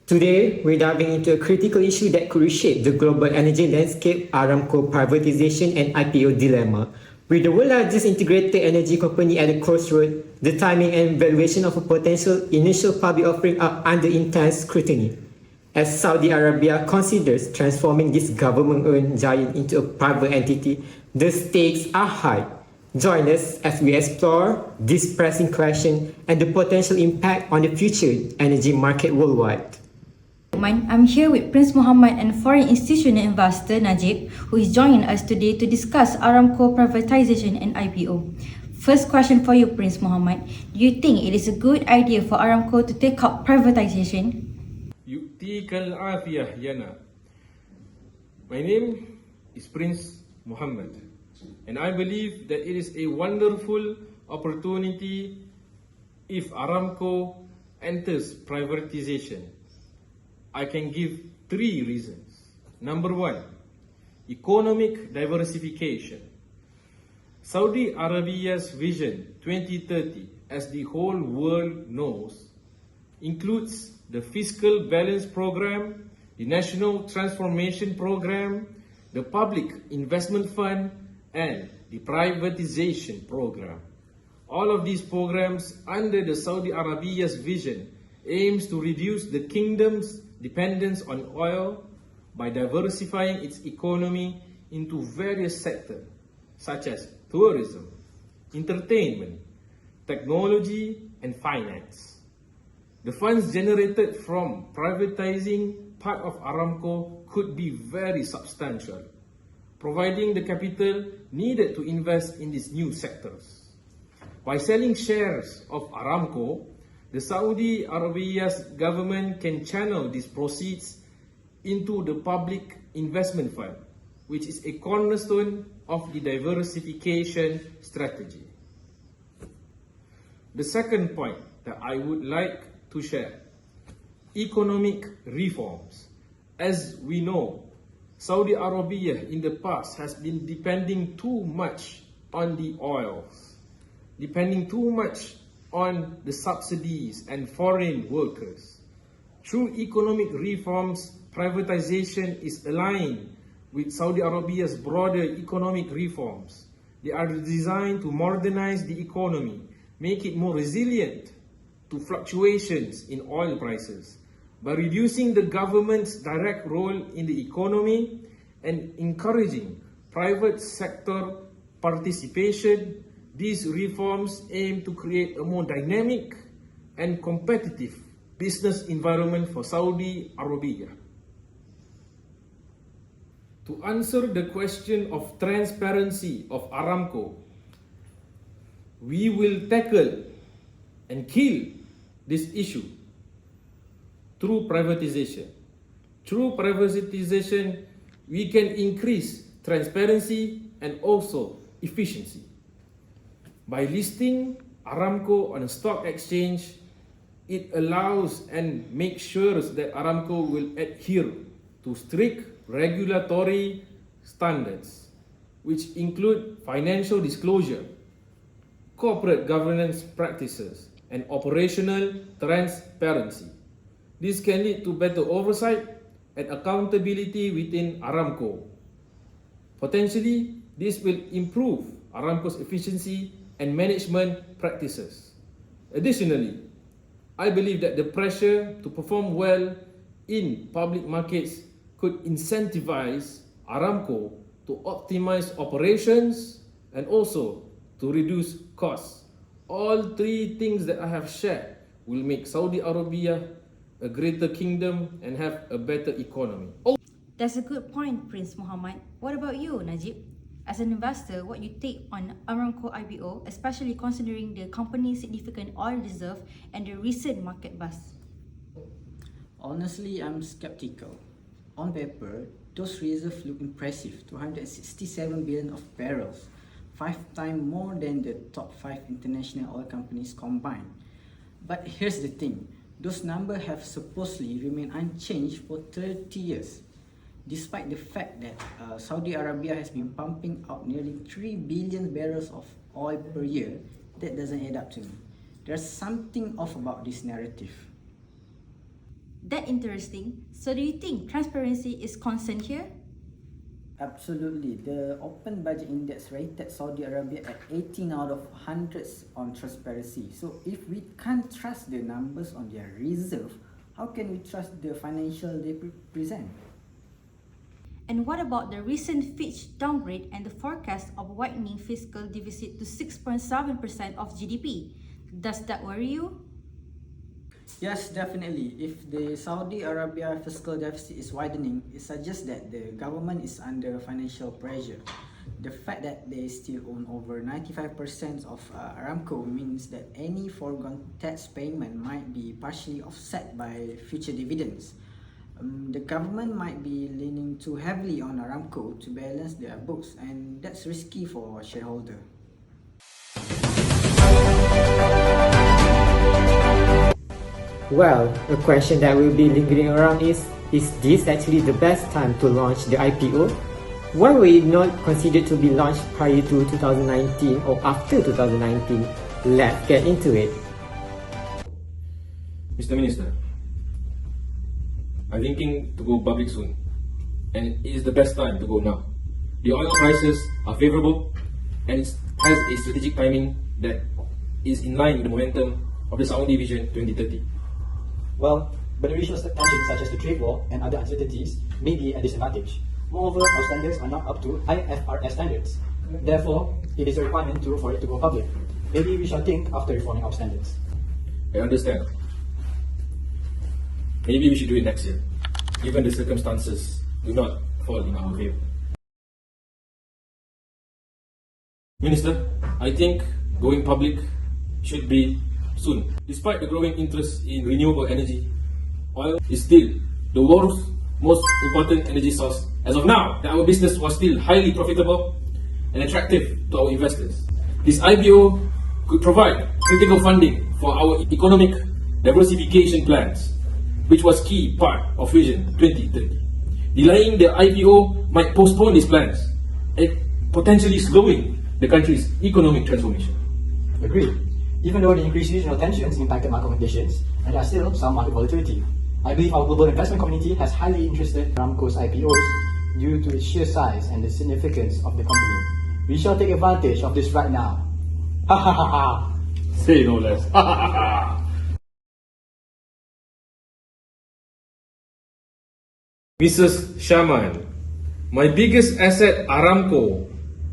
Today, we're diving into a critical issue that could reshape the global energy landscape, Aramco privatization and IPO dilemma. With the world's largest integrated energy company at the crossroad, the timing and valuation of a potential initial public offering are under intense scrutiny. As Saudi Arabia considers transforming this government-owned giant into a private entity, the stakes are high. Join us as we explore this pressing question and the potential impact on the future energy market worldwide. I'm here with Prince Mohammed and foreign institutional investor Najib, who is joining us today to discuss Aramco privatization and IPO. First question for you, Prince Mohammed. Do you think it is a good idea for Aramco to take up privatization? Yu'tikal afiyah, Yana. My name is Prince Mohammed, and I believe that it is a wonderful opportunity if Aramco enters privatization. I can give 3 reasons. Number 1, economic diversification. Saudi Arabia's Vision 2030, as the whole world knows, includes the Fiscal Balance Program, the National Transformation Program, the Public Investment Fund, and the Privatization Program. All of these programs under the Saudi Arabia's vision aims to reduce the kingdom's dependence on oil by diversifying its economy into various sectors such as tourism, entertainment, technology, and finance. The funds generated from privatizing part of Aramco could be very substantial, providing the capital needed to invest in these new sectors. By selling shares of Aramco, the Saudi Arabia's government can channel these proceeds into the Public Investment Fund, which is a cornerstone of the diversification strategy. The second point that I would like to share, economic reforms. As we know, Saudi Arabia in the past has been depending too much on the oils, depending too much on the subsidies and foreign workers. Through economic reforms, privatization is aligned with Saudi Arabia's broader economic reforms. They are designed to modernize the economy, make it more resilient to fluctuations in oil prices, by reducing the government's direct role in the economy and encouraging private sector participation. These reforms aim to create a more dynamic and competitive business environment for Saudi Arabia. To answer the question of transparency of Aramco, we will tackle and kill this issue through privatization. Through privatization, we can increase transparency and also efficiency. By listing Aramco on a stock exchange, it allows and makes sure that Aramco will adhere to strict regulatory standards, which include financial disclosure, corporate governance practices, and operational transparency. This can lead to better oversight and accountability within Aramco. Potentially, this will improve Aramco's efficiency and management practices. Additionally, I believe that the pressure to perform well in public markets could incentivize Aramco to optimize operations and also to reduce costs. All 3 things that I have shared will make Saudi Arabia a greater kingdom and have a better economy. That's a good point, Prince Mohammed. What about you, Najib? As an investor, what you take on Aramco IPO, especially considering the company's significant oil reserve and the recent market bust? Honestly, I'm skeptical. On paper, those reserves look impressive, 267 billion of barrels, 5 times more than the top 5 international oil companies combined. But here's the thing, those numbers have supposedly remained unchanged for 30 years. Despite the fact that Saudi Arabia has been pumping out nearly 3 billion barrels of oil per year, that doesn't add up to me. There's something off about this narrative. That interesting. So do you think transparency is concerned here? Absolutely. The Open Budget Index rated Saudi Arabia at 18 out of 100 on transparency. So if we can't trust the numbers on their reserve, how can we trust the financial they present? And what about the recent Fitch downgrade and the forecast of widening fiscal deficit to 6.7% of GDP? Does that worry you? Yes, definitely. If the Saudi Arabia fiscal deficit is widening, it suggests that the government is under financial pressure. The fact that they still own over 95% of Aramco means that any foregone tax payment might be partially offset by future dividends. The government might be leaning too heavily on Aramco to balance their books, and that's risky for shareholders. Well, a question that will be lingering around is this actually the best time to launch the IPO? Why were it not considered to be launched prior to 2019 or after 2019? Let's get into it. Mr. Minister, I'm thinking to go public soon, and it is the best time to go now. The oil prices are favorable, and it has a strategic timing that is in line with the momentum of the Saudi Vision 2030. Well, but the regional tensions such as the trade war and other uncertainties may be a disadvantage. Moreover, our standards are not up to IFRS standards. Therefore, it is a requirement for it to go public. Maybe we shall think after reforming our standards. I understand. Maybe we should do it next year, given the circumstances do not fall in our favor. Minister, I think going public should be soon. Despite the growing interest in renewable energy, oil is still the world's most important energy source. As of now, that our business was still highly profitable and attractive to our investors. This IPO could provide critical funding for our economic diversification plans, which was key part of Vision 2030. Delaying the IPO might postpone these plans and potentially slowing the country's economic transformation. Agreed. Even though the increased regional tensions impacted market conditions, and there are still some market volatility, I believe our global investment community has highly interested Aramco's IPOs due to its sheer size and the significance of the company. We shall take advantage of this right now. Ha ha ha ha! Say no less. Mrs. Shaman, my biggest asset Aramco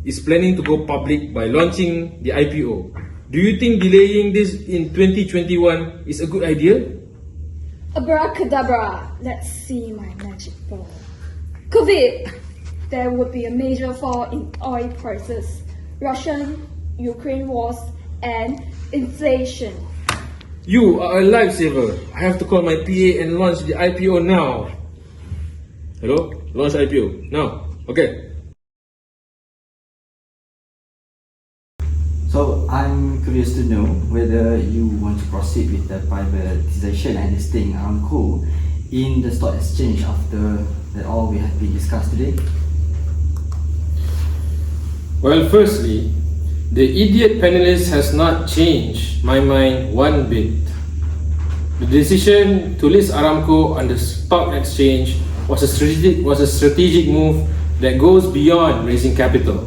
is planning to go public by launching the IPO. Do you think delaying this in 2021 is a good idea? Abracadabra, let's see my magic ball. COVID! There would be a major fall in oil prices, Russian-Ukraine wars, and inflation. You are a lifesaver. I have to call my PA and launch the IPO now. Hello? Launch IPO. Now. Okay. So I'm curious to know whether you want to proceed with the privatization and listing Aramco in the stock exchange after that all we have been discussed today. Well, firstly, the idiot panelist has not changed my mind one bit. The decision to list Aramco on the stock exchange was a strategic move that goes beyond raising capital.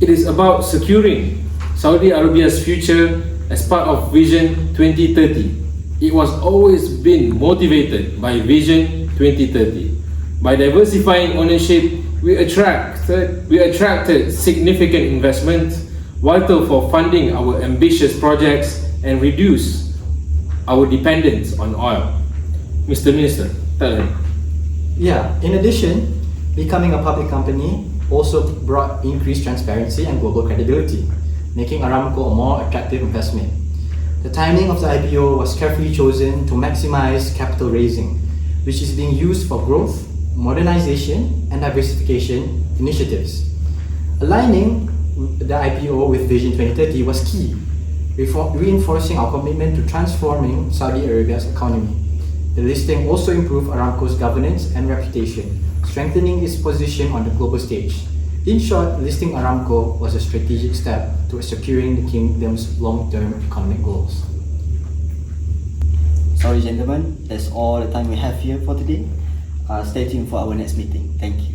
It is about securing Saudi Arabia's future as part of Vision 2030. It was always been motivated by Vision 2030. By diversifying ownership, we attracted significant investment, vital for funding our ambitious projects and reduce our dependence on oil. Mr. Minister, tell him. Yeah, in addition, becoming a public company also brought increased transparency and global credibility, making Aramco a more attractive investment. The timing of the IPO was carefully chosen to maximize capital raising, which is being used for growth, modernization, and diversification initiatives. Aligning the IPO with Vision 2030 was key, reinforcing our commitment to transforming Saudi Arabia's economy. The listing also improved Aramco's governance and reputation, strengthening its position on the global stage. In short, listing Aramco was a strategic step towards securing the kingdom's long-term economic goals. Sorry, gentlemen, that's all the time we have here for today. Stay tuned for our next meeting. Thank you.